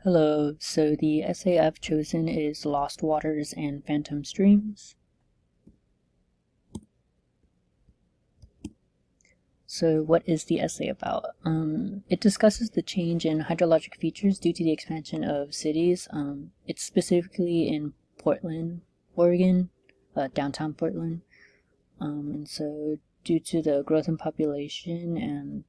Hello, so the essay I've chosen is Lost Waters and Phantom Streams. So what is the essay about? It discusses the change in hydrologic features due to the expansion of cities. It's specifically in Portland, Oregon, downtown Portland. And so due to the growth in population and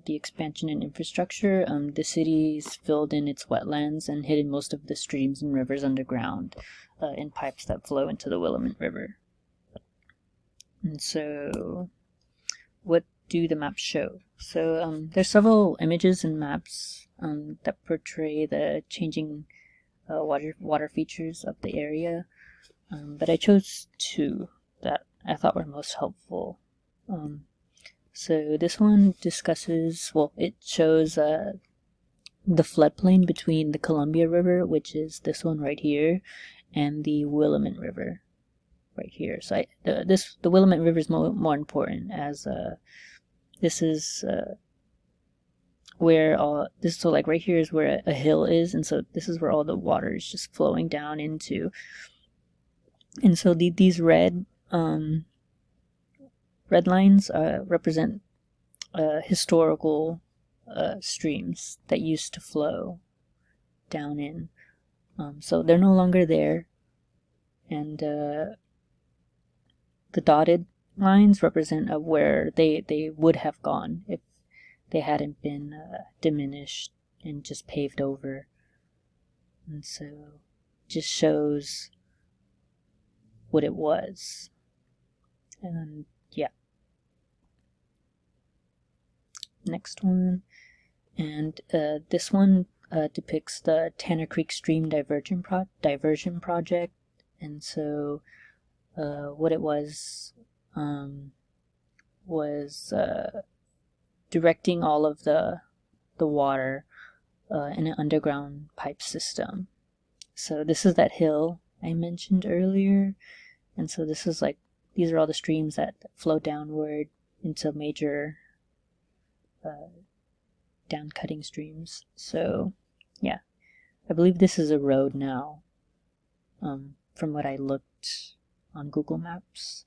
the expansion in infrastructure, the city's filled in its wetlands and hidden most of the streams and rivers underground in pipes that flow into the Willamette River. And so, what do the maps show? So, there's several images and maps that portray the changing water features of the area, but I chose two that I thought were most helpful. So this one discusses, it shows the floodplain between the Columbia River, which is this one right here, and the Willamette River right here. So the Willamette River is more important, as this is where so like right here is where a hill is, and so this is where all the water is just flowing down into. And so these red lines represent historical streams that used to flow down in. So they're no longer there, and the dotted lines represent where they would have gone if they hadn't been diminished and just paved over. And so just shows what it was. And yeah. Next one. And this one depicts the Tanner Creek Stream Diversion Project. And so what it was directing all of the water in an underground pipe system. So this is that hill I mentioned earlier, and so this is these are all the streams that flow downward into major down-cutting streams. So yeah, I believe this is a road now, from what I looked on Google Maps.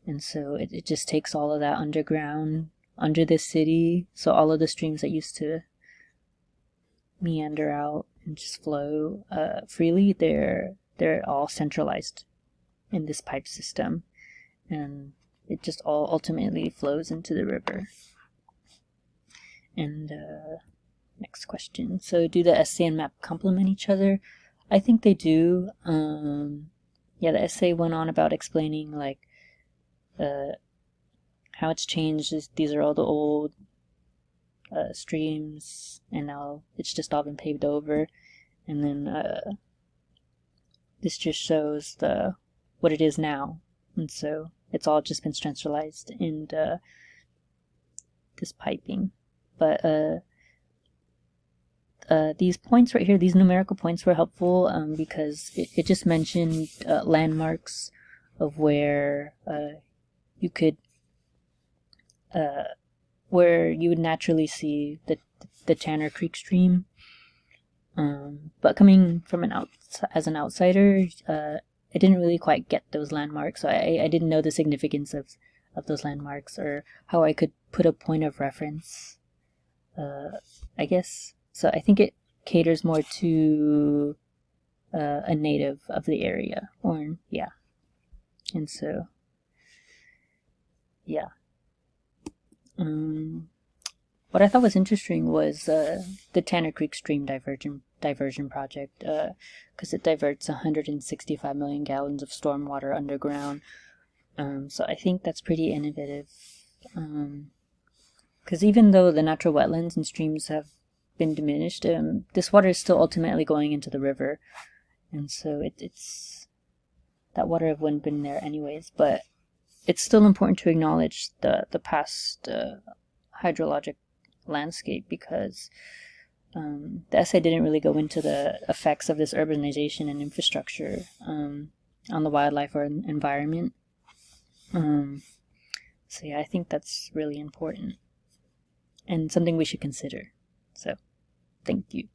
And so it just takes all of that underground under the city, so all of the streams that used to meander out and just flow freely, they're all centralized in this pipe system, and it just all ultimately flows into the river. And next question. So do the essay and map complement each other? I think they do. Yeah, the essay went on about explaining how it's changed. These are all the old streams, and now it's just all been paved over. And then this just shows what it is now, and so it's all just been centralized in this piping. But these points right here, these numerical points, were helpful because it just mentioned landmarks of where you could where you would naturally see the Tanner Creek stream. But coming from as an outsider, I didn't really quite get those landmarks, so I didn't know the significance of those landmarks or how I could put a point of reference, I guess. So I think it caters more to a native of the area, or yeah. And so, yeah. What I thought was interesting was the Tanner Creek Stream Diversion Project, because it diverts 165 million gallons of stormwater underground. So I think that's pretty innovative. Because even though the natural wetlands and streams have been diminished, this water is still ultimately going into the river, and so it's that water wouldn't been there anyways. But it's still important to acknowledge the past hydrologic landscape, because the essay didn't really go into the effects of this urbanization and infrastructure on the wildlife or environment. So yeah, I think that's really important and something we should consider. So thank you.